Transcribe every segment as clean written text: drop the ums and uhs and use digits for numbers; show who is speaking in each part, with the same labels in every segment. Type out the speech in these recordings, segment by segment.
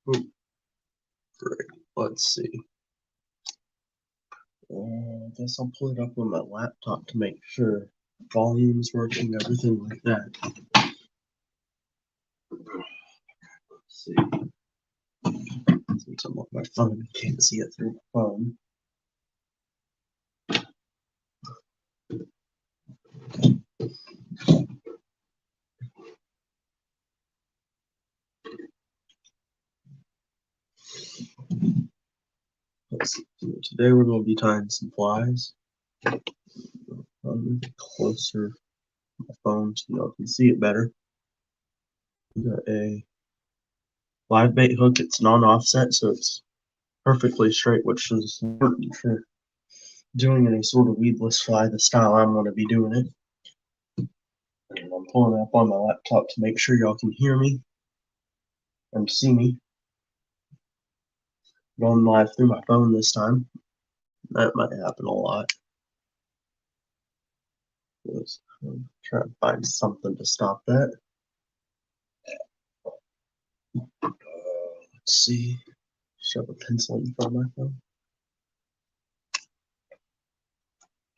Speaker 1: Great. Let's see. I guess I'll pull it up on my laptop to make sure volume's working, everything like that. Let's see. Since I'm on my phone, I can't see it through my phone. Let's see. So today we're going to be tying some flies. Closer to my phone so y'all can see it better. We got a live bait hook. It's non-offset, so it's perfectly straight, which is important for doing any sort of weedless fly the style I'm going to be doing it. And I'm pulling up on my laptop to make sure y'all can hear me and see me. Going live through my phone this time. That might happen a lot. Let's try to find something to stop that. Let's see. Shove a pencil in front of my phone.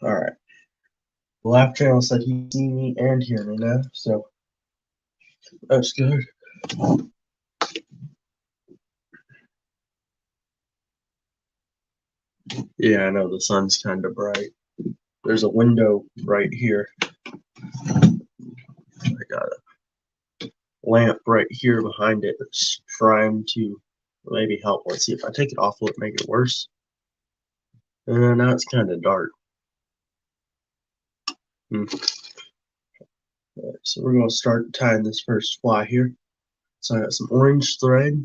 Speaker 1: Alright. The laugh channel said he can see me and hear me now, so that's good. Yeah, I know the sun's kind of bright. There's a window right here. I got a lamp right here behind it that's trying to maybe help. Let's see, if I take it off, will it make it worse? Now it's kind of dark. Alright, so we're going to start tying this first fly here. So I got some orange thread.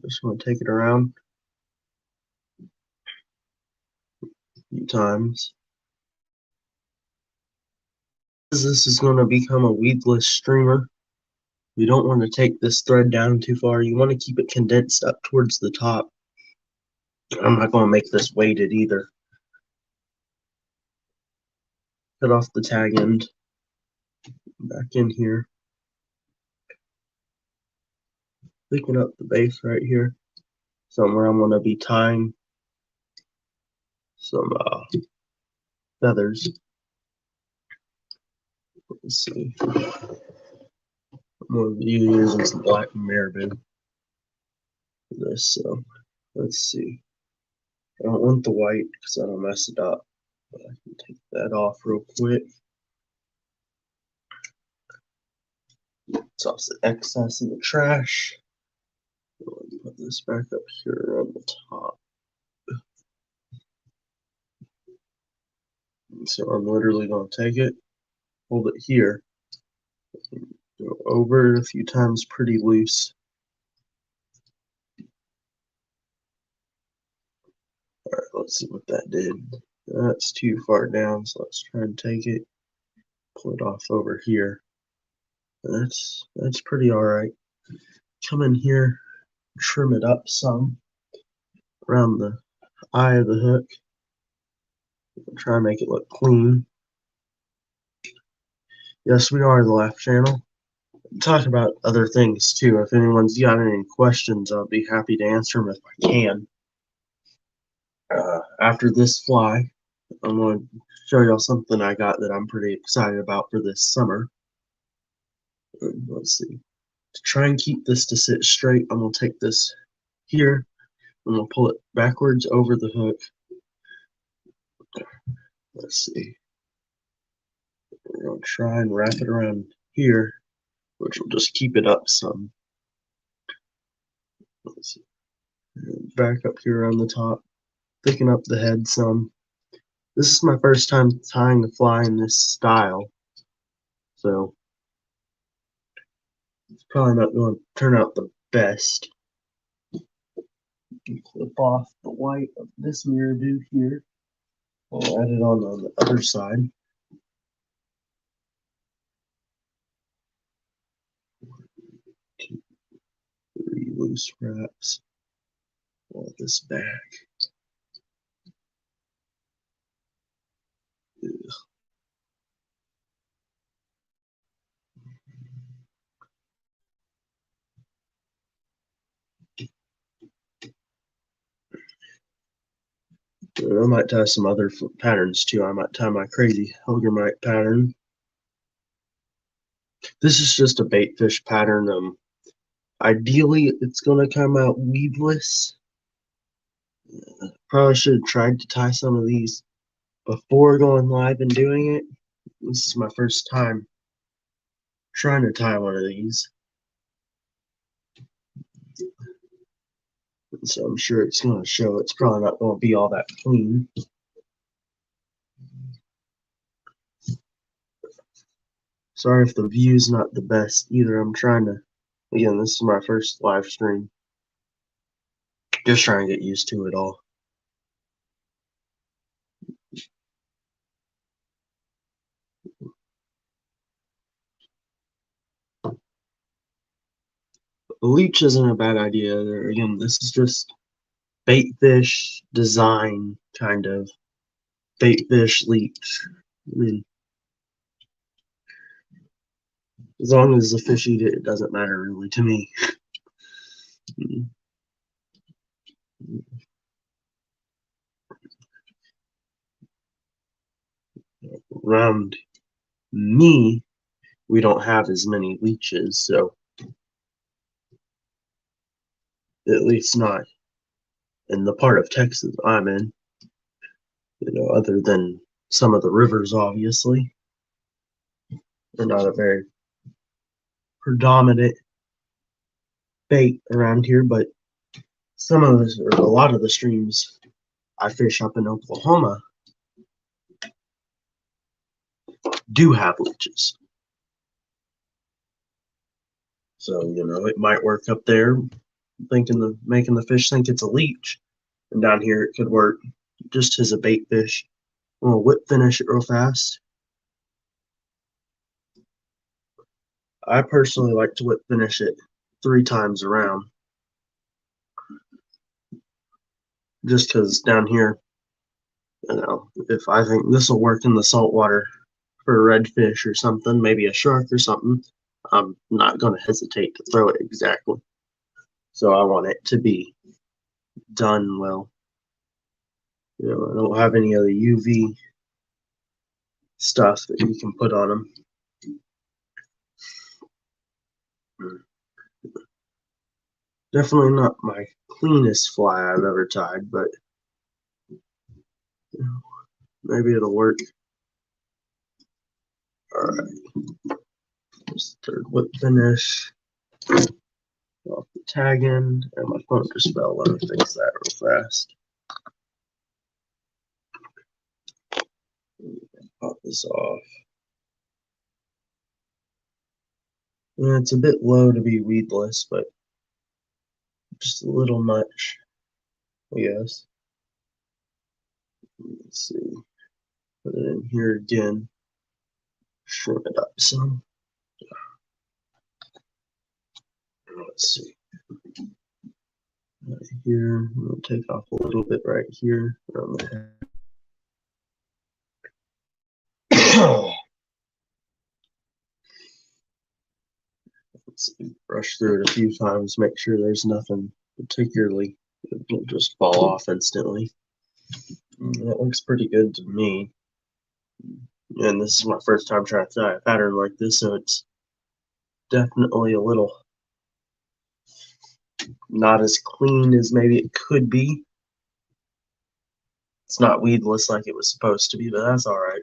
Speaker 1: Just going to take it around a few times. This is going to become a weedless streamer. You don't want to take this thread down too far. You want to keep it condensed up towards the top. I'm not going to make this weighted either. Cut off the tag end back in here. Picking up the base right here. Somewhere I'm going to be tying some feathers. Let's see. I'm going to be using some black marabou for this, so let's see. I don't want the white because that'll mess it up. But I can take that off real quick. Toss the excess in the trash. Put this back up here on the top. So I'm literally going to take it, hold it here, go over it a few times pretty loose. Alright, let's see what that did. That's too far down, so let's try and take it, pull it off over here. That's pretty alright. Come in here, trim it up some around the eye of the hook. Try and make it look clean. Yes, we are the Laugh Channel. Talk about other things too. If anyone's got any questions, I'll be happy to answer them if I can. After this fly, I'm going to show y'all something I got that I'm pretty excited about for this summer. Let's see. To try and keep this to sit straight, I'm going to take this here. I'm going to pull it backwards over the hook. Let's see. We're going to try and wrap it around here, which will just keep it up some. Let's see. Back up here on the top, thicken up the head some. This is my first time tying a fly in this style, so it's probably not going to turn out the best. Clip off the white of this marabou here. I'll add it on the other side. 1, 2, 3 loose wraps. Pull this back. Ugh. I might tie some other patterns too. I might tie my crazy Hellgrammite pattern. This is just a bait fish pattern. Ideally, it's gonna come out weaveless. Probably should have tried to tie some of these before going live and doing it. This is my first time trying to tie one of these. So I'm sure it's going to show. It's probably not going to be all that clean. Sorry if the view's not the best either. I'm trying to, again, this is my first live stream. Just trying to get used to it all. The leech isn't a bad idea either. Again, this is just bait fish design, kind of. Bait fish leech. I mean, as long as the fish eat it, it doesn't matter really to me. Around me, we don't have as many leeches, so at least not in the part of Texas I'm in. Other than some of the rivers, obviously. They're not a very predominant bait around here, but some of this, or a lot of the streams I fish up in Oklahoma do have leeches. So, it might work up there, making the fish think it's a leech. And down here it could work just as a bait fish. I'm gonna whip finish it real fast. I personally like to whip finish it 3 times around. Just because down here, if I think this will work in the saltwater for a redfish or something, maybe a shark or something, I'm not going to hesitate to throw it exactly. So I want it to be done well. I don't have any of the UV stuff that you can put on them. Definitely not my cleanest fly I've ever tied, but maybe it'll work. Alright. Just third whip finish. Off the tag end, and my phone just fell. Let me fix that real fast. Pop this off. Yeah, it's a bit low to be weedless, but just a little much, I guess. Let's see. Put it in here again. Shorten it up some. Let's see. Right here. I'm going to take off a little bit right here around the head. Let's see. Brush through it a few times, make sure there's nothing particularly. It'll just fall off instantly. That looks pretty good to me. And this is my first time trying to tie a pattern like this, so it's definitely a little not as clean as maybe it could be. It's not weedless like it was supposed to be, but that's alright.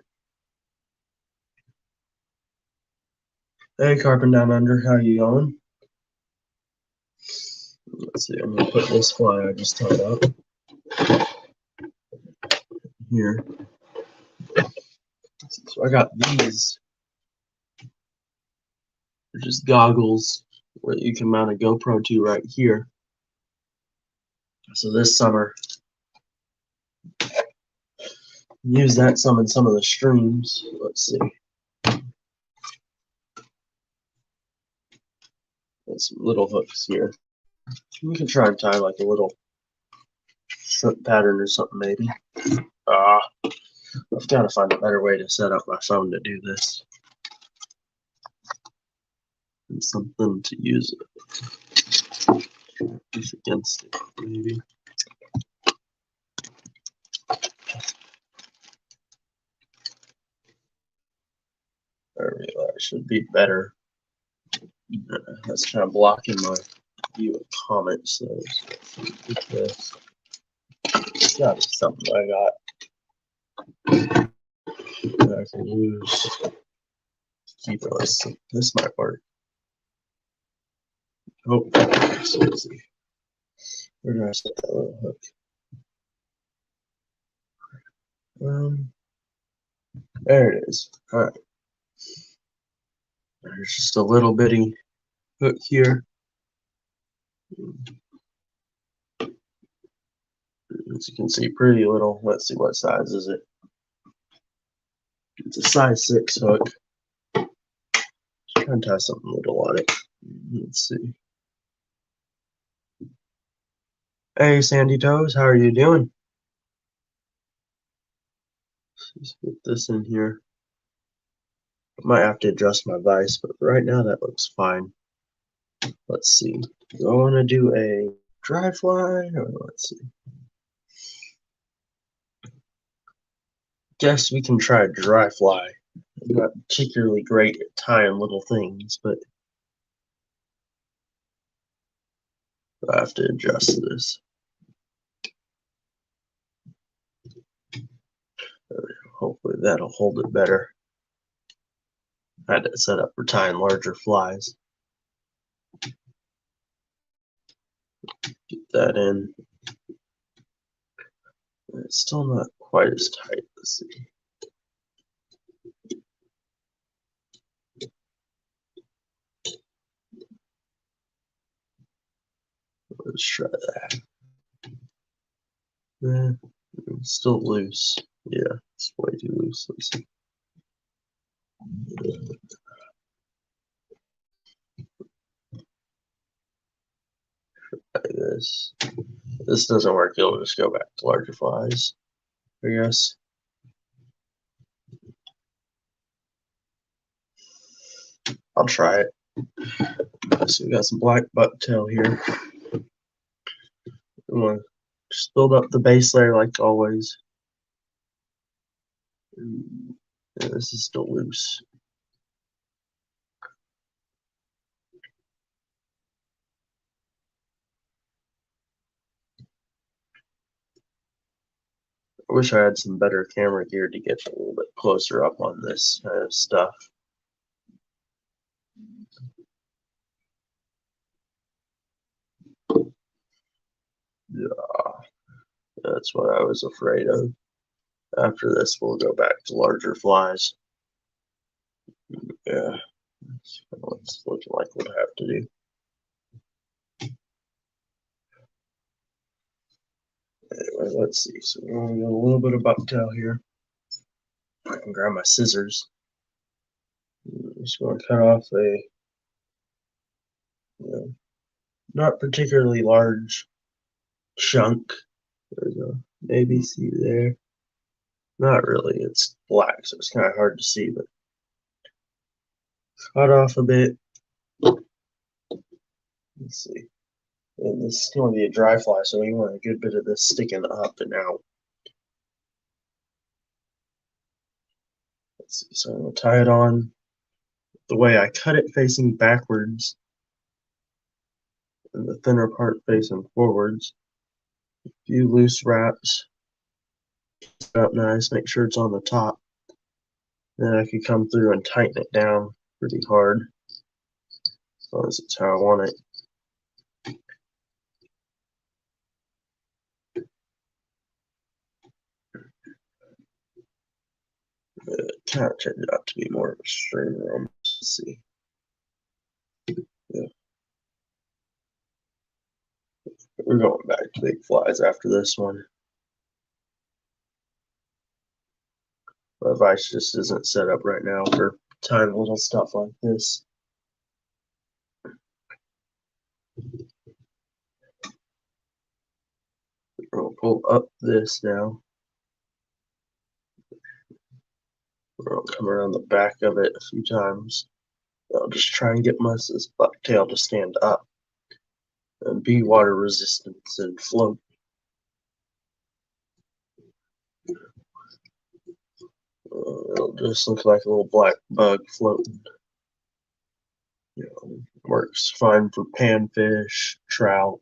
Speaker 1: Hey, Carpin Down Under, how you going? Let's see, I'm gonna put this fly I just tied up here. So I got these. They're just goggles that you can mount a GoPro to right here. So this summer, use that some in some of the streams. Let's see. Got some little hooks here. We can try and tie like a little shrimp pattern or something maybe. I've got to find a better way to set up my phone to do this. And something to use it. Push against it, maybe. should be better. That's kind of blocking my view of comments. So with this, it's gotta be something I got that I can use. Keep it. Let's see. This might work. Oh, let's see. Where do I set that little hook? There it is. All right. There's just a little bitty hook here. As you can see, pretty little. Let's see, what size is it? It's a size 6 hook. Trying to tie something little on it. Let's see. Hey, Sandy Toes, how are you doing? Let's put this in here. I might have to adjust my vise, but right now that looks fine. Let's see. Do I want to do a dry fly? Or let's see. Guess we can try a dry fly. I'm not particularly great at tying little things, but I have to adjust this. Hopefully that'll hold it better. I had it set up for tying larger flies. Get that in. It's still not quite as tight. Let's see. Let's try that. It's still loose. Yeah, it's way too loose. Let's see. Try this. If this doesn't work, you'll just go back to larger flies, I guess. I'll try it. So we got some black bucktail here. I'm gonna just build up the base layer like always. Yeah, this is still loose. I wish I had some better camera gear to get a little bit closer up on this kind of stuff. Yeah, that's what I was afraid of. After this, we'll go back to larger flies. Yeah, that's what it's looking like we'll have to do. Anyway, let's see. So we're going to get a little bit of bucktail here. I can grab my scissors. I'm just going to cut off a not particularly large chunk. There's a maybe see there. Not really. It's black, so it's kind of hard to see, but cut off a bit. Let's see. And this is going to be a dry fly, so we want a good bit of this sticking up and out. Let's see. So I'm going to tie it on the way I cut it facing backwards and the thinner part facing forwards. A few loose wraps. Set up nice. Make sure it's on the top. Then I could come through and tighten it down pretty hard. As long as it's how I want it. It kind of turned out to be more of a streamer. Let's see. Yeah. We're going back to big flies after this one. My vise just isn't set up right now for tying little stuff like this. We'll pull up this now. We'll come around the back of it a few times. I'll just try and get this bucktail to stand up and be water resistant and float. It'll just look like a little black bug floating. Works fine for panfish, trout.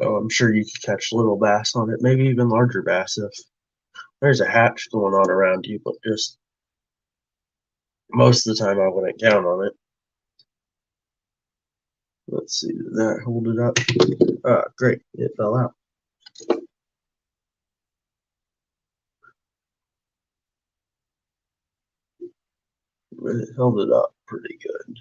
Speaker 1: I'm sure you could catch little bass on it, maybe even larger bass if there's a hatch going on around you, but just most of the time I wouldn't count on it. Let's see, did that hold it up? Great, it fell out. It held it up pretty good.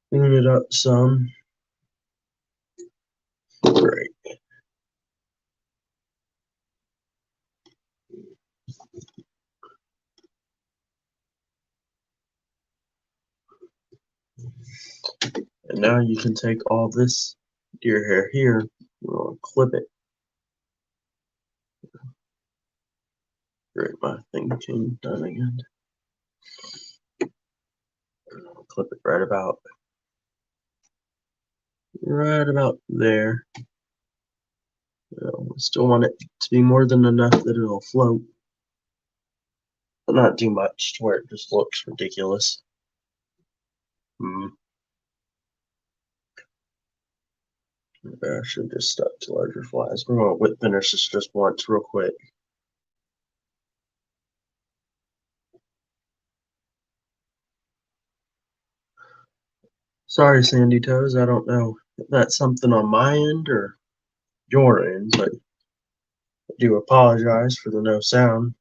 Speaker 1: Clean it up some. Great. And now you can take all this deer hair here, we'll clip it. Great, my thing came done again. Clip it right about there. Still want it to be more than enough that it'll float, but not too much to where it just looks ridiculous. I should have just stuck to larger flies. We're going to whip finish this just once real quick. Sorry, Sandy Toes. I don't know if that's something on my end or your end, but I do apologize for the no sound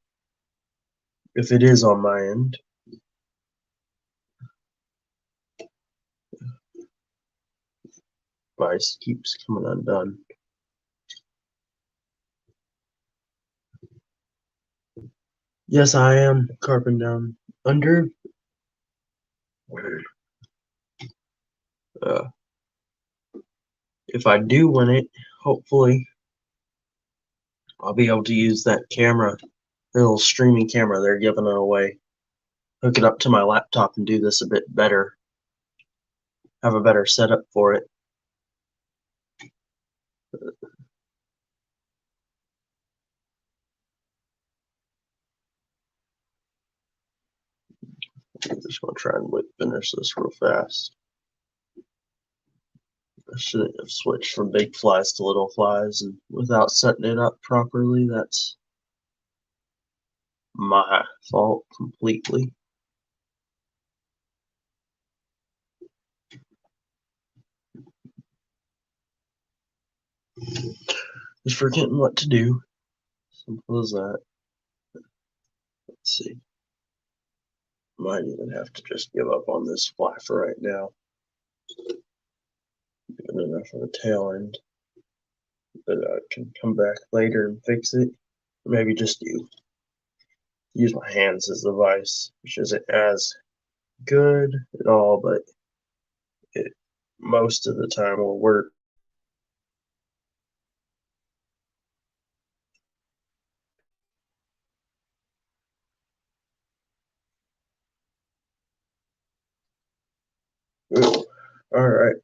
Speaker 1: if it is on my end. Vice keeps coming undone. Yes, I am carping down under. If I do win it, hopefully I'll be able to use that camera, the little streaming camera they're giving it away. Hook it up to my laptop and do this a bit better. Have a better setup for it. I'm just going to try and finish this real fast. I shouldn't have switched from big flies to little flies and without setting it up properly. That's my fault completely. Just forgetting what to do. Simple as that. Let's see. Might even have to just give up on this fly for right now. Good enough on the tail end. But I can come back later and fix it. Or maybe just use my hands as the vise, which isn't as good at all, but it most of the time will work. Ooh, all right.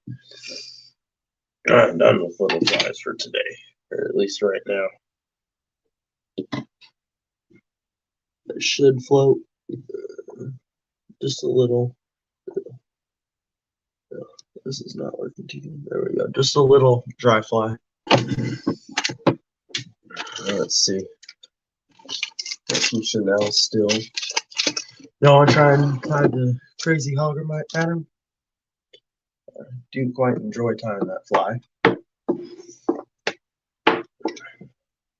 Speaker 1: I'm done with little flies for today, or at least right now. They should float just a little. This is not working too good. There we go. Just a little dry fly. Let's see. Got some Chanel still. No, I try and tie the crazy hoggermite pattern. I do quite enjoy tying that fly.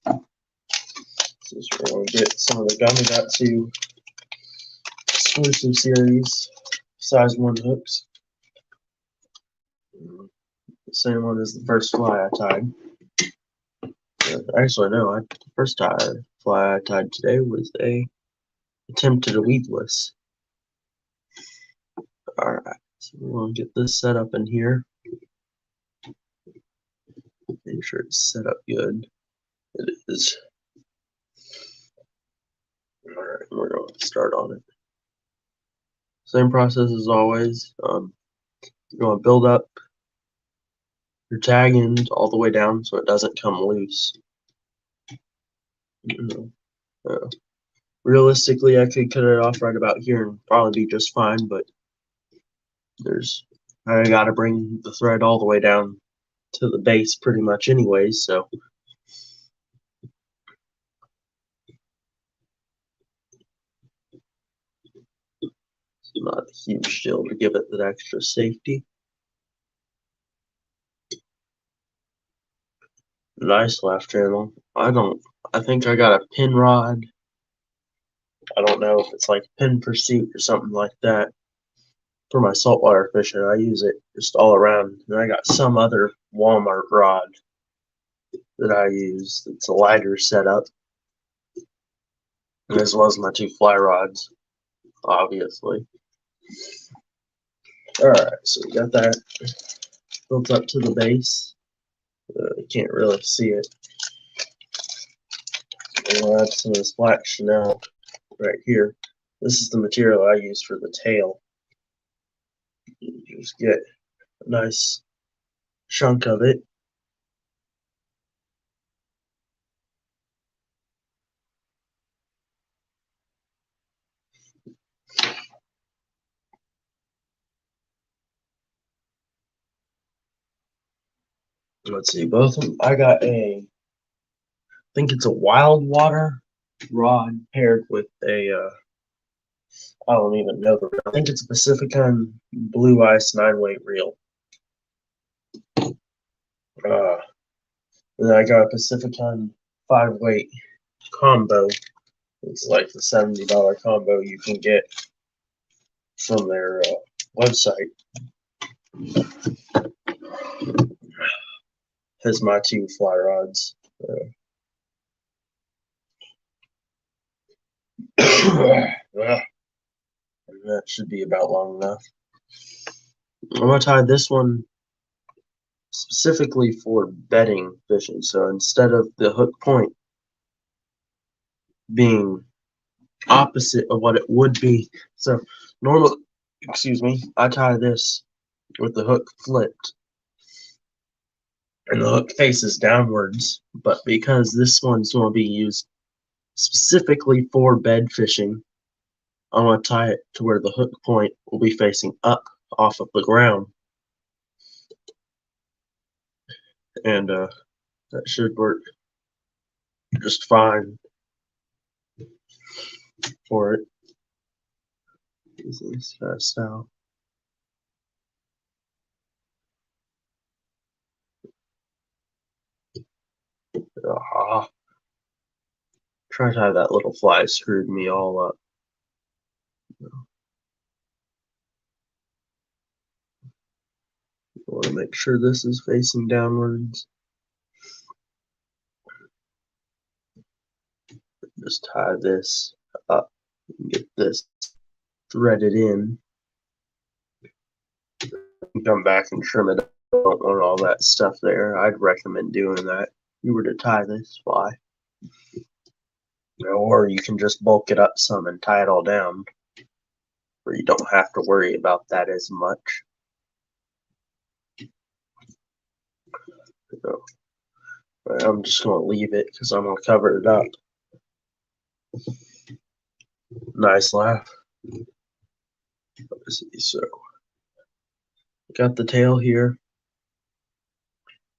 Speaker 1: This is where we'll get some of the Gummy Gatsu exclusive series size 1 hooks. The same one as the first fly I tied. Actually, no, the first fly I tied today was a attempt at a weedless. Alright, so we're going to get this set up in here. Make sure it's set up good. It is. Alright, we're going to start on it. Same process as always. You're going to build up your tag end all the way down so it doesn't come loose. Uh, realistically, I could cut it off right about here and probably be just fine, but I gotta bring the thread all the way down to the base pretty much anyways, so it's not a huge deal to give it that extra safety. Nice laugh channel. I think I got a pin rod. I don't know if it's like pin pursuit or something like that. For my saltwater fishing, I use it just all around. And I got some other Walmart rod that I use. It's a lighter setup. And as well as my two fly rods, obviously. Alright, so we got that built up to the base. You can't really see it. We'll add some of this black Chanel right here. This is the material I use for the tail. You just get a nice chunk of it. Let's see, both of them. I think it's a wild water rod paired with I don't even know I think it's a Pacificon Blue Ice 9-weight reel. And then I got a Pacificon 5-weight combo. It's like the $70 combo you can get from their website. Has my two fly rods. That should be about long enough. I'm gonna tie this one specifically for bedding fishing. So instead of the hook point being opposite of what it would be, so normally, I tie this with the hook flipped and the hook faces downwards, but because this one's going to be used specifically for bed fishing, I'm going to tie it to where the hook point will be facing up off of the ground, and that should work just fine for it. Using this kind of style. Trying to have that little fly screwed me all up. I want to make sure this is facing downwards. Just tie this up and get this threaded in. Come back and trim it up. I don't want all that stuff there. I'd recommend doing that. If you were to tie this fly. Or you can just bulk it up some and tie it all down, where you don't have to worry about that as much. So, I'm just going to leave it because I'm going to cover it up. Nice laugh. Let's see, so got the tail here.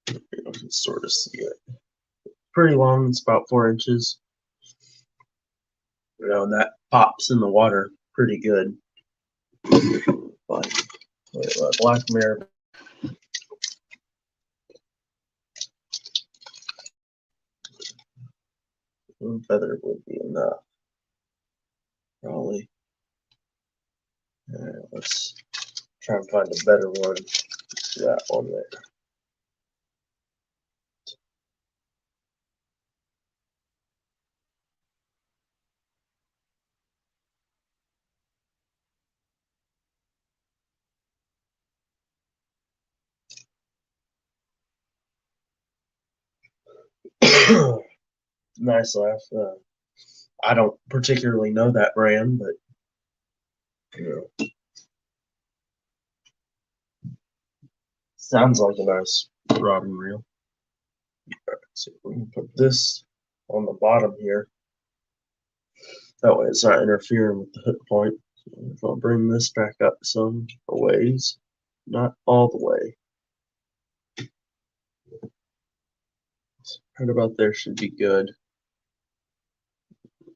Speaker 1: You can sort of see it. Pretty long, it's about 4 inches. And that pops in the water pretty good. But black mare. One feather would be enough. Probably. Let's try and find a better one. That one there. Nice laugh. I don't particularly know that brand, but you know, sounds like a nice rod and reel. Alright, so we can put this on the bottom here. That way it's not interfering with the hook point. So if I'll bring this back up some ways, not all the way. Right about there should be good.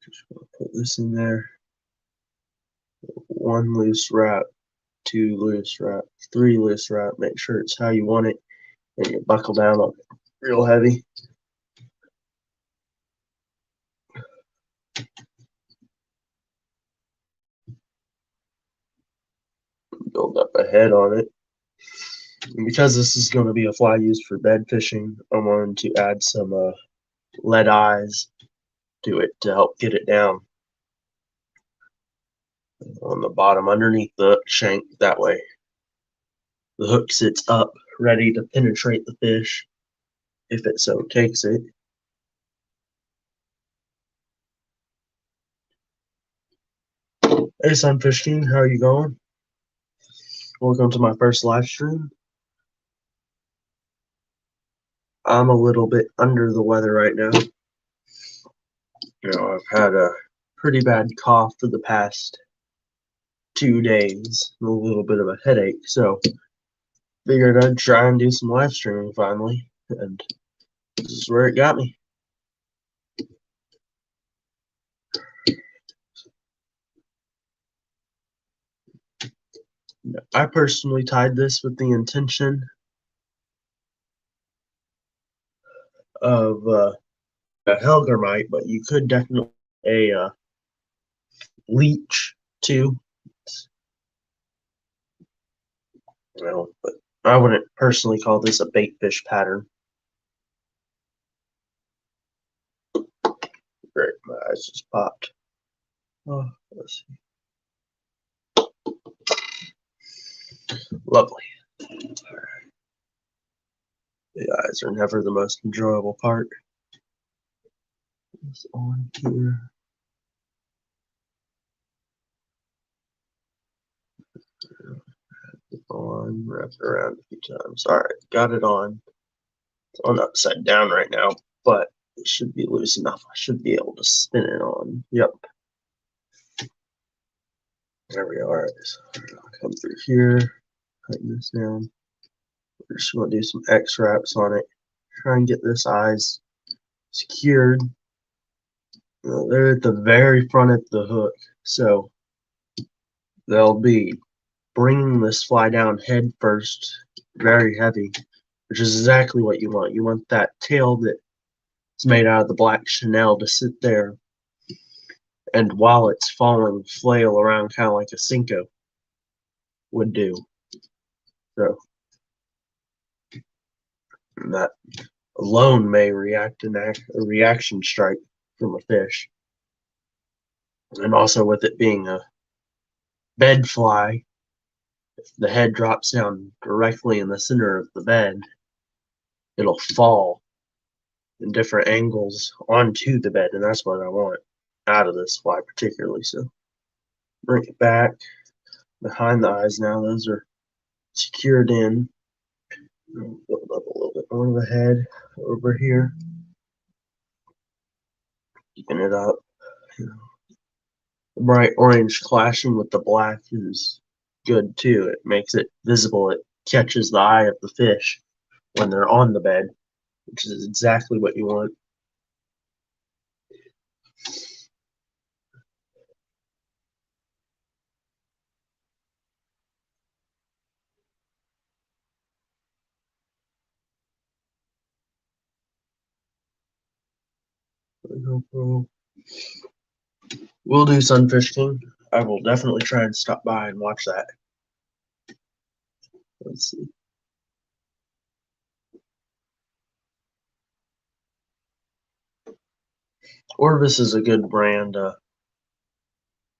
Speaker 1: Just gonna put this in there. 1 loose wrap, 2 loose wrap, 3 loose wrap. Make sure it's how you want it, and you buckle down on it real heavy. Build up a head on it. And because this is going to be a fly used for bed fishing, I wanted to add some lead eyes to it to help get it down on the bottom underneath the shank. That way the hook sits up ready to penetrate the fish if it so takes it. Hey Sunfish King, how are you going? Welcome to my first live stream. I'm a little bit under the weather right now. I've had a pretty bad cough for the past 2 days, and a little bit of a headache, so figured I'd try and do some live streaming finally, and this is where it got me. I personally tied this with the intention of a hellgrammite, but you could definitely a leech too. But I wouldn't personally call this a bait fish pattern. Great, my eyes just popped. Oh, let's see. Lovely. The eyes are never the most enjoyable part. It's on here. On, wrap it around a few times. Alright, got it on. It's on upside down right now, but it should be loose enough. I should be able to spin it on. Yep. There we are. So I'll come through here, tighten this down. We're just going to do some X wraps on it. Try and get this eyes secured. They're at the very front of the hook, so they'll be bringing this fly down head first, very heavy, which is exactly what you want. You want that tail that's made out of the black chenille to sit there, and while it's falling, flail around kind of like a Senko would do. So that alone may react in a reaction strike from a fish. And also with it being a bed fly, if the head drops down directly in the center of the bed, it'll fall in different angles onto the bed, and that's what I want out of this fly particularly. So bring it back behind the eyes now. Those are secured in. Build up a little bit more of the head over here. Keeping it up. The bright orange clashing with the black is good too. It makes it visible. It catches the eye of the fish when they're on the bed, which is exactly what you want. We'll do Sunfish King. I will definitely try and stop by and watch that. Let's see. Orvis is a good brand.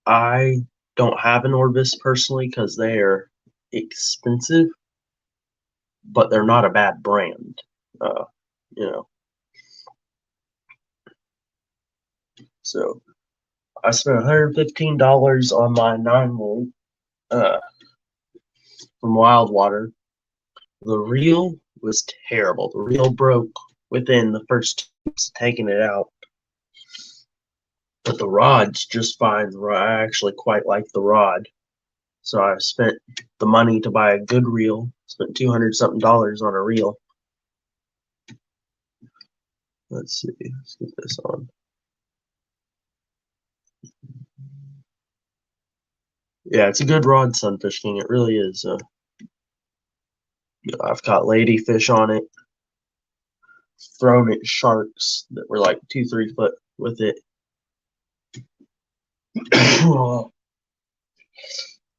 Speaker 1: I don't have an Orvis personally because they are expensive, but they're not a bad brand. You know. So I spent $115 on my 9-volt from Wildwater. The reel was terrible. The reel broke within the first 2 weeks of taking it out. But the rod's just fine. I actually quite like the rod. So I spent the money to buy a good reel. Spent 200 something dollars on a reel. Let's see. Let's get this on. Yeah, it's a good rod, Sunfish King. It really is. I've caught ladyfish on it. Thrown at sharks that were like 2-3 foot with it.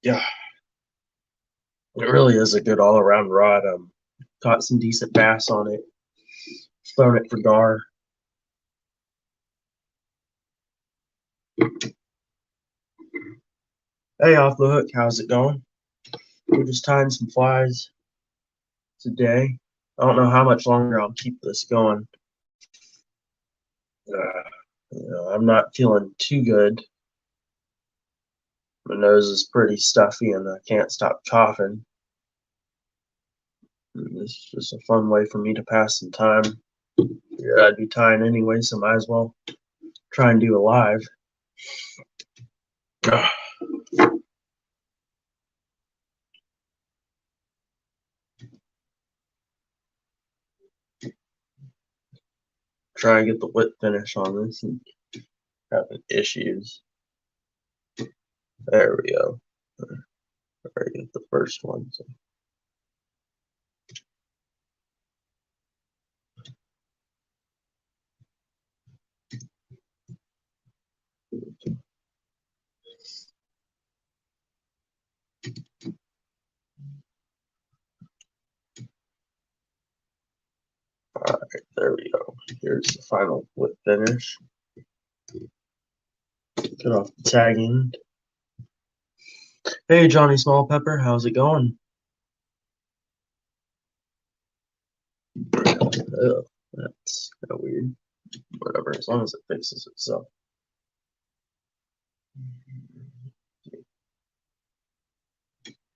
Speaker 1: Yeah, it really is a good all-around rod. Caught some decent bass on it. Thrown it for gar. Hey, Off the Hook, how's it going? We're just tying some flies today. I don't know how much longer I'll keep this going. I'm not feeling too good. My nose is pretty stuffy and I can't stop coughing. This is just a fun way for me to pass some time. Yeah, I'd be tying anyway, so might as well try and do it live. Try and get the whip finish on this and having issues. There we go. Already get the first one. So. Alright, there we go. Here's the final whip finish. Cut off the tag end. Hey, Johnny Small Pepper, how's it going? Ugh, that's kind of weird. Whatever, as long as it fixes itself.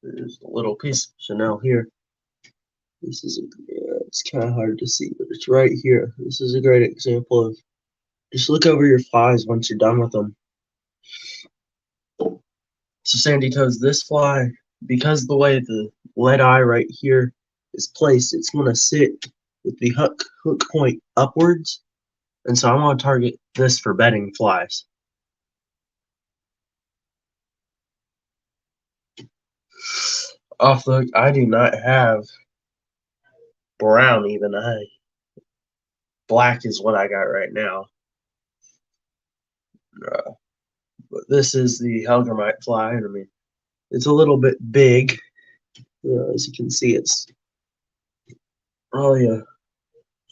Speaker 1: There's a little piece of Chanel here. This is it's kind of hard to see, but it's right here. This is a great example of just look over your flies once you're done with them. So Sandy Toes, this fly, because the way the lead eye right here is placed, it's going to sit with the hook point upwards. And so I want to target this for bedding flies. Off the hook, I do not have brown even. Black is what I got right now. But this is the Hellgrammite fly, and I mean, it's a little bit big. As you can see, it's probably a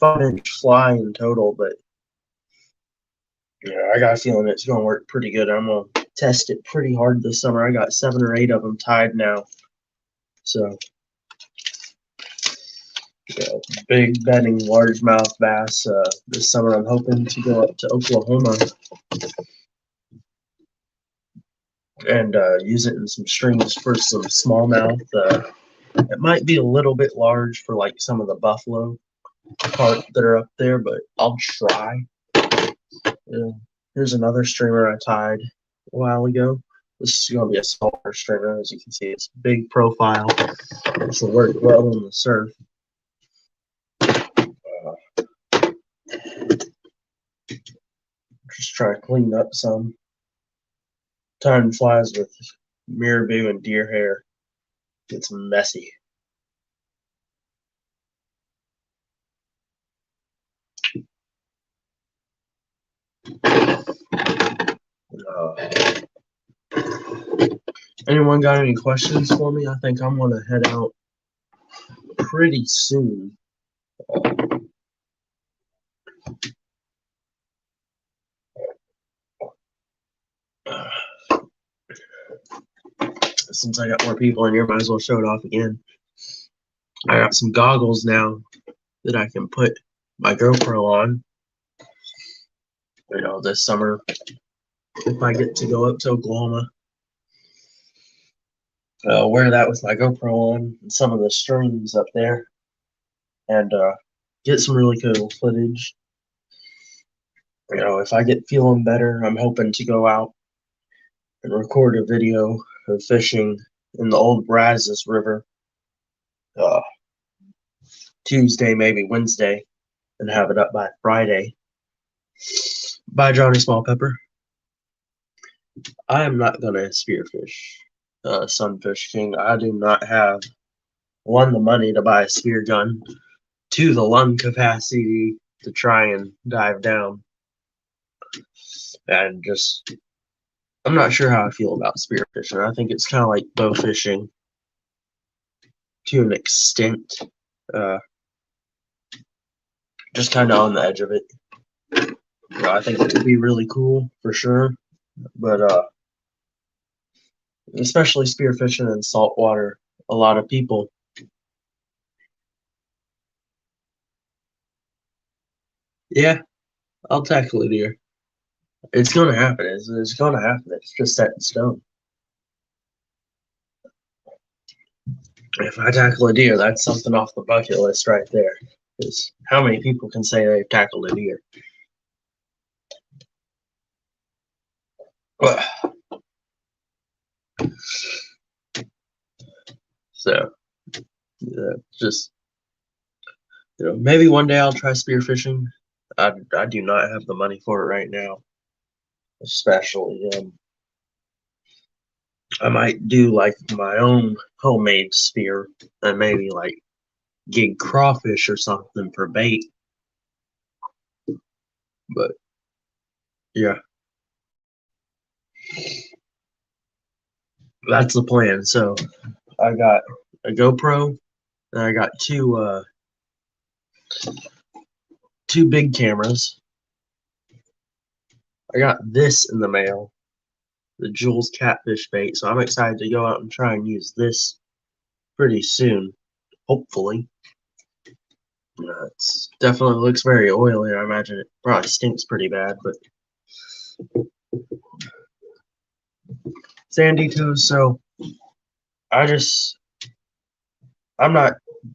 Speaker 1: 5-inch fly in total, but yeah, I got a feeling it's going to work pretty good. I'm going to test it pretty hard this summer. I got 7 or 8 of them tied now. So, yeah, big bedding largemouth bass. This summer I'm hoping to go up to Oklahoma and use it in some streams for some smallmouth. It might be a little bit large for like some of the buffalo carp that are up there, but I'll try. Here's another streamer I tied a while ago. This is going to be a smaller streamer. As you can see, it's big profile. This will work well on the surf. Just try to clean up some. Tying flies with marabou and deer hair. It's messy. Anyone got any questions for me? I think I'm going to head out pretty soon. Since I got more people in here, might as well show it off again. I got some goggles now that I can put my GoPro on. This summer, if I get to go up to Oklahoma, I'll wear that with my GoPro on and some of the streams up there and get some really cool footage. If I get feeling better, I'm hoping to go out and record a video of fishing in the old Brazos River uh, Tuesday, maybe Wednesday, and have it up by Friday. By Johnny Small Pepper. I am not going to spearfish Sunfish King. I do not have, one, the money to buy a spear gun, two, the lung capacity to try and dive down, and just, I'm not sure how I feel about spearfishing. I think it's kind of like bow fishing to an extent. Just kind of on the edge of it. I think it would be really cool for sure, but especially spearfishing in saltwater, a lot of people. Yeah, I'll tackle a deer. It's gonna happen. It's gonna happen. It's just set in stone. If I tackle a deer, that's something off the bucket list right there. Because how many people can say they've tackled a deer? So, just maybe one day I'll try spearfishing. I do not have the money for it right now, especially. I might do like my own homemade spear and maybe like gig crawfish or something for bait. But yeah, that's the plan. So I got a GoPro and I got two big cameras. I got this in the mail, the Jules catfish bait. So I'm excited to go out and try and use this pretty soon, hopefully. It definitely looks very oily. I imagine it probably stinks pretty bad, but sandy toes. So I'm not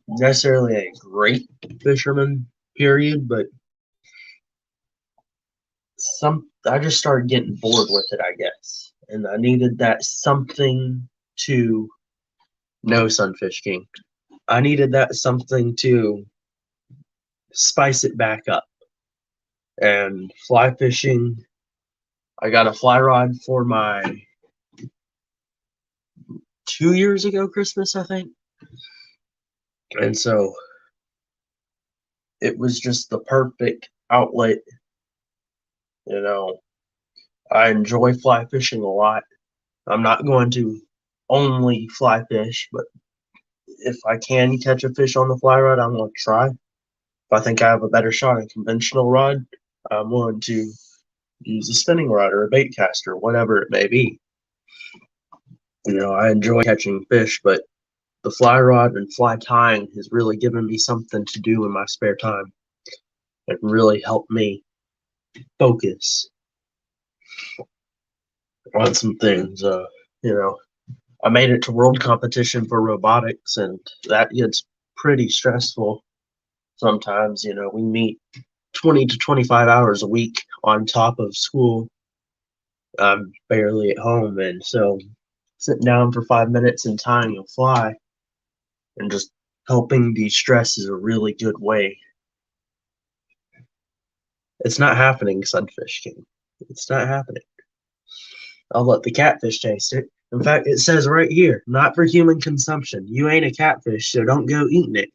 Speaker 1: necessarily a great fisherman, period, but I just started getting bored with it, I guess. And I needed that something to know Sunfish King. I needed that something to spice it back up. And fly fishing, I got a fly rod for my 2 years ago Christmas, I think. And so it was just the perfect outlet. I enjoy fly fishing a lot. I'm not going to only fly fish, but if I can catch a fish on the fly rod, I'm going to try. If I think I have a better shot at conventional rod, I'm willing to use a spinning rod or a bait caster, whatever it may be. I enjoy catching fish, but the fly rod and fly tying has really given me something to do in my spare time. It really helped me focus on some things. I made it to world competition for robotics, and that gets pretty stressful sometimes. We meet 20 to 25 hours a week on top of school. I'm barely at home, and so sitting down for 5 minutes and tying a fly and just helping de-stress is a really good way. It's not happening, Sunfish King. It's not happening. I'll let the catfish taste it. In fact, it says right here, not for human consumption. You ain't a catfish, so don't go eating it.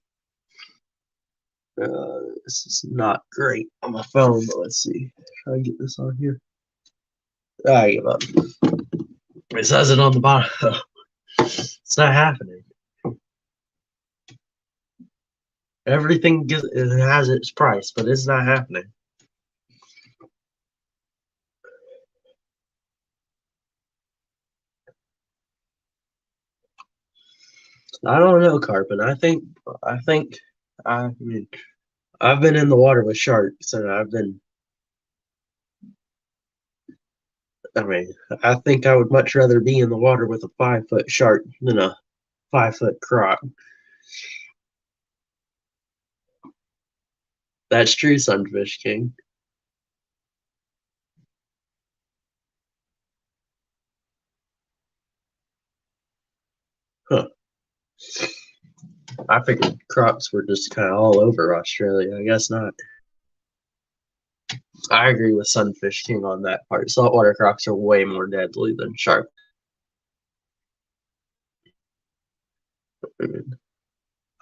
Speaker 1: This is not great on my phone, but let's see. Try and get this on here. I give up. It says it on the bottom. It's not happening. Everything it has its price, but it's not happening. I don't know, Carpin. I mean, I've been in the water with sharks, and I think I would much rather be in the water with a 5-foot shark than a 5-foot croc. That's true, Sunfish King. I figured crocs were just kind of all over Australia. I guess not. I agree with Sunfish King on that part. Saltwater crocs are way more deadly than shark. I mean,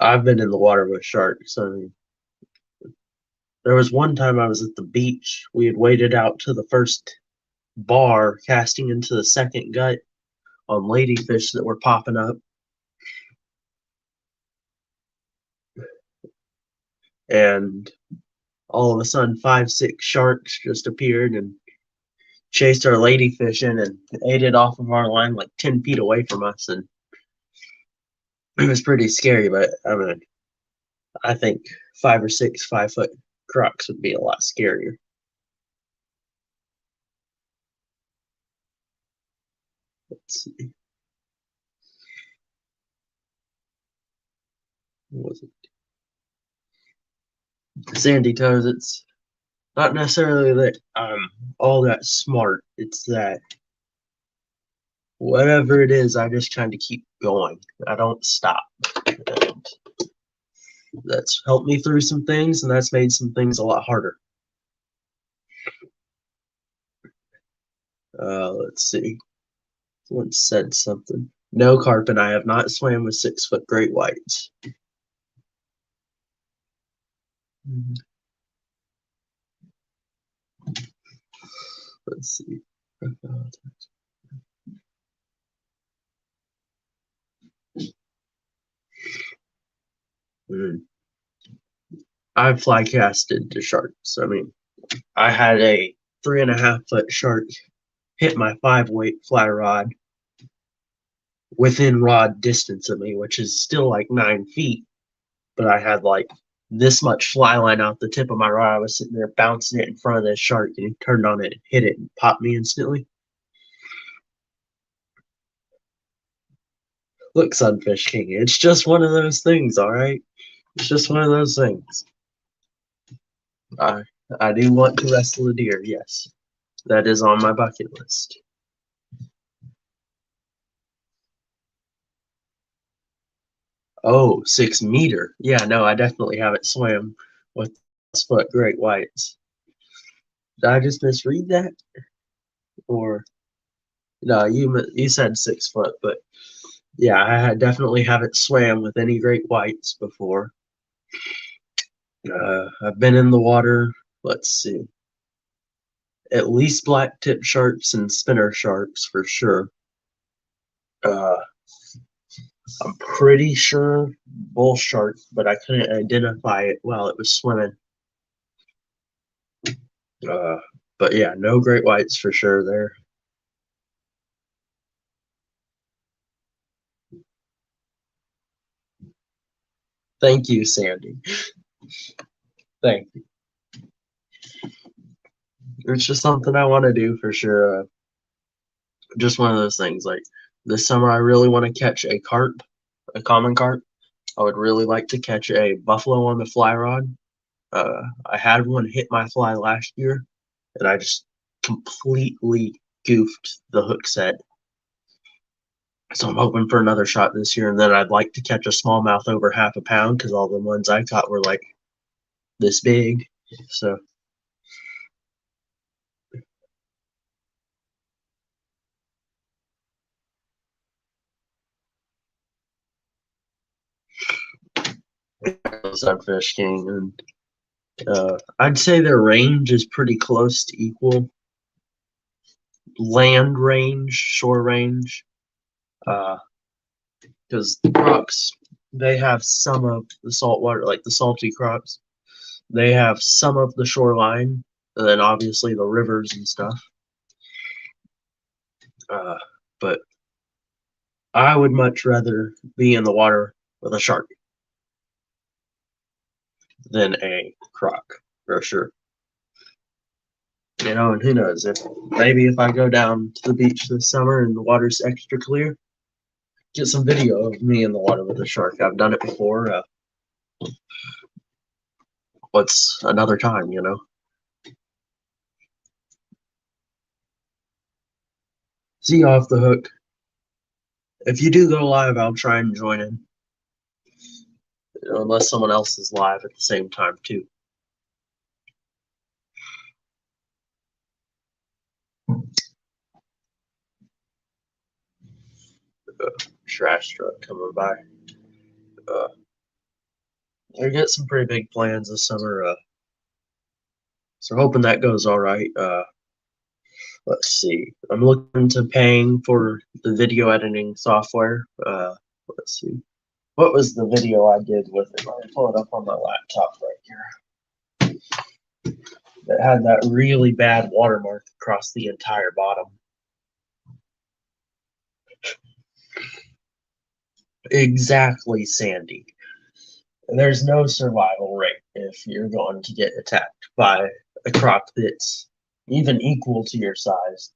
Speaker 1: I've been in the water with sharks. I mean, there was one time I was at the beach. We had waded out to the first bar, casting into the second gut on ladyfish that were popping up. And all of a sudden, 5, 6 sharks just appeared and chased our ladyfish in and ate it off of our line like 10 feet away from us. And it was pretty scary, but I mean, I think 5 or 6 5-foot crocs would be a lot scarier. Let's see. What was it? Sandy toes. It's not necessarily that I'm all that smart. It's that whatever it is, I just kind of keep going. I don't stop. And that's helped me through some things, and that's made some things a lot harder. Let's see. Someone said something. No, Carp and I have not swam with 6-foot great whites. Let's see. I've fly casted to sharks. I mean, I had a 3.5-foot shark hit my 5-weight fly rod within rod distance of me, which is still like 9 feet. But I had like this much fly line out the tip of my rod. I was sitting there bouncing it in front of this shark, and he turned on it, hit it, and popped me instantly. Look, Sunfish King, it's just one of those things, all right? It's just one of those things. I do want to wrestle a deer, yes. That is on my bucket list. Oh, 6 meter. Yeah, no, I definitely haven't swam with 6-foot great whites. Did I just misread that? Or no, you said 6 foot, but yeah, definitely haven't swam with any great whites before. I've been in the water. Let's see, at least black tip sharks and spinner sharks for sure. I'm pretty sure bull shark, but I couldn't identify it while it was swimming. But yeah, no great whites for sure there. Thank you, Sandy. Thank you. It's just something I want to do for sure. Just one of those things. Like this summer, I really want to catch a carp, a common carp. I would really like to catch a buffalo on the fly rod. I had one hit my fly last year, and I just completely goofed the hook set. So I'm hoping for another shot this year, and then I'd like to catch a smallmouth over 1/2 pound because all the ones I caught were like this big. So Sunfish King, and I'd say their range is pretty close to equal. Land range, shore range, because the crocs, they have some of the saltwater, like the salty crocs. They have some of the shoreline, and then obviously the rivers and stuff. But I would much rather be in the water with a shark than a croc, for sure. You know, and who knows, if maybe if I go down to the beach this summer and the water's extra clear, get some video of me in the water with a shark. I've done it before. What's another time, you know? See you off the hook. If you do go live, I'll try and join in. unless someone else is live at the same time too. Trash truck coming by. We get some pretty big plans this summer. So hoping that goes all right. Let's see. I'm looking into paying for the video editing software. Let's see. What was the video I did with it? Let me pull it up on my laptop right here. That had that really bad watermark across the entire bottom. Exactly, Sandy. There's no survival rate if you're going to get attacked by a croc that's even equal to your size.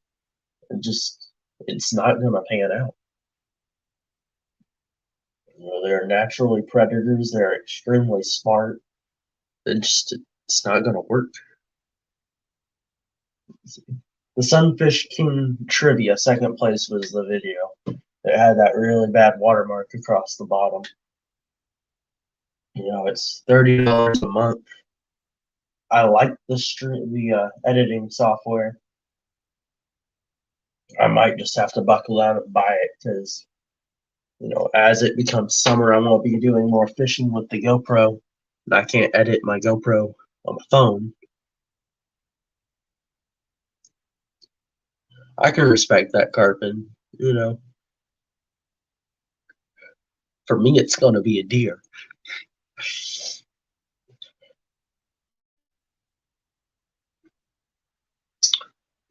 Speaker 1: It's not going to pan out. They're naturally predators. They're extremely smart. It's not going to work. The Sunfish King Trivia, second place was the video. It had that really bad watermark across the bottom. It's $30 a month. I like the editing software. I might just have to buckle down and buy it because, as it becomes summer, I'm going to be doing more fishing with the GoPro. And I can't edit my GoPro on my phone. I can respect that, Carpin. For me, it's going to be a deer.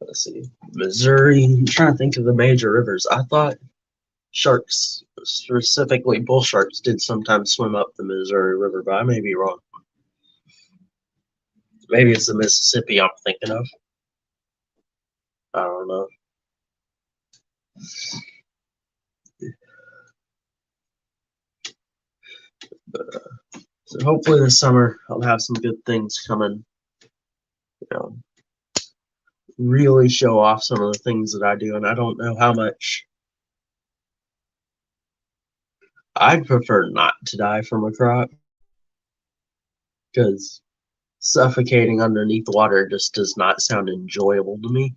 Speaker 1: Let's see. Missouri. I'm trying to think of the major rivers. I thought sharks, specifically bull sharks, did sometimes swim up the Missouri River, but I may be wrong. Maybe it's the Mississippi I'm thinking of. I don't know. But so hopefully this summer I'll have some good things coming. Really show off some of the things that I do, and I don't know how much. I'd prefer not to die from a croc because suffocating underneath water just does not sound enjoyable to me.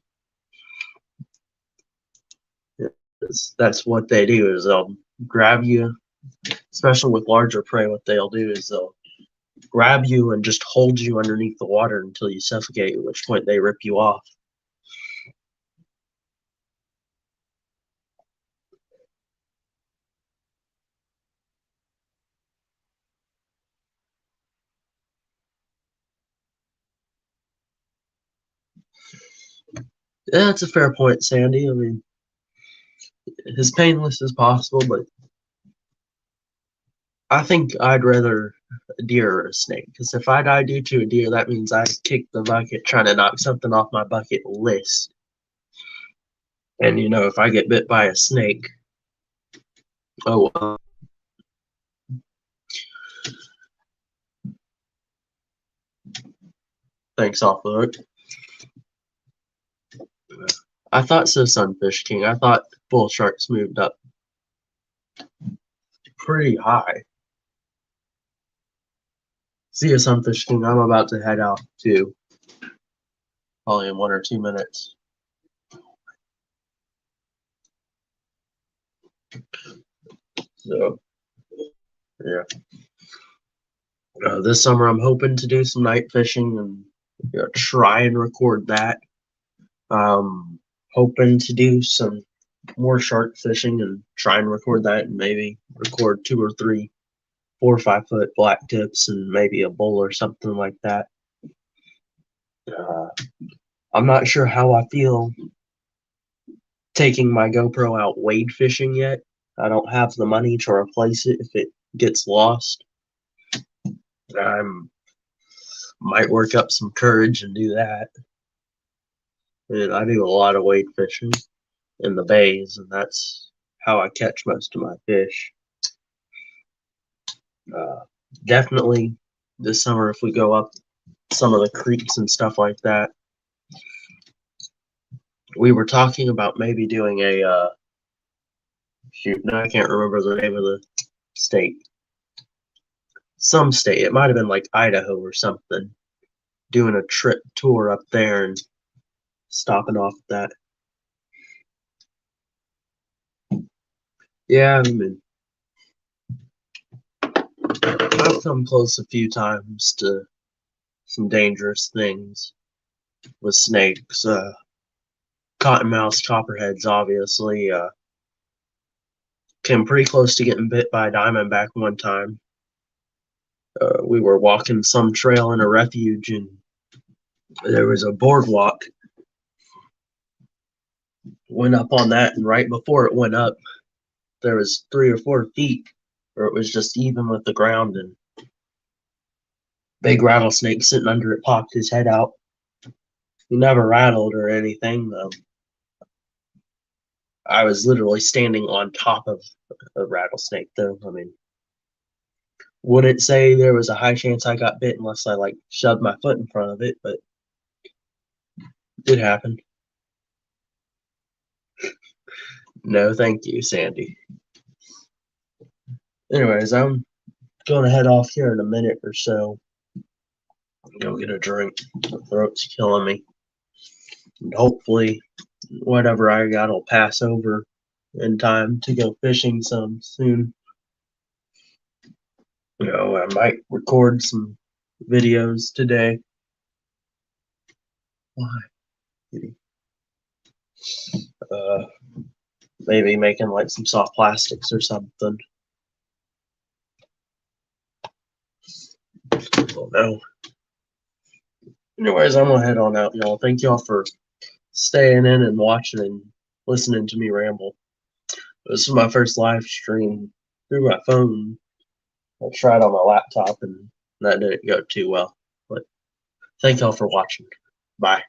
Speaker 1: That's what they do, is they'll grab you, especially with larger prey. What they'll do is they'll grab you and just hold you underneath the water until you suffocate, at which point they rip you off. Yeah, that's a fair point, Sandy. I mean, as painless as possible, but I think I'd rather a deer or a snake, because if I die due to a deer, that means I kicked the bucket trying to knock something off my bucket list. And if I get bit by a snake, oh well. Thanks, off the hook. I thought so, Sunfish King. I thought bull sharks moved up pretty high. See you, Sunfish King. I'm about to head out too. Probably in 1 or 2 minutes. So, yeah. This summer I'm hoping to do some night fishing and try and record that. Hoping to do some more shark fishing and try and record that, and maybe record 2 or 3 4 or 5 foot black tips and maybe a bull or something like that. I'm not sure how I feel taking my GoPro out wade fishing yet. I don't have the money to replace it if it gets lost. I might work up some courage and do that. And I do a lot of wade fishing in the bays, and that's how I catch most of my fish. Definitely this summer, if we go up some of the creeks and stuff like that, we were talking about maybe doing a shoot. No, I can't remember the name of the state. some state. It might have been like Idaho or something. Doing a trip tour up there and stopping off at that. Yeah, I mean, I've come close a few times to some dangerous things with snakes. Cottonmouths, copperheads, obviously. Came pretty close to getting bit by a diamondback one time. We were walking some trail in a refuge, and there was a boardwalk. Went up on that, and right before it went up, there was 3 or 4 feet where it was just even with the ground, and big rattlesnake sitting under it popped his head out. He never rattled or anything, though. I was literally standing on top of a rattlesnake, though. I mean, wouldn't say there was a high chance I got bit unless I like shoved my foot in front of it, but it did happen. No, thank you, Sandy. Anyways, I'm going to head off here in a minute or so. Go get a drink. My throat's killing me. And hopefully, whatever I got will pass over in time to go fishing some soon. You know, I might record some videos today. Why? Maybe making like some soft plastics or something. I don't know. Anyways, I'm gonna head on out, y'all. Thank y'all for staying in and watching and listening to me ramble. This is my first live stream through my phone. I tried on my laptop and that didn't go too well. But thank y'all for watching. Bye.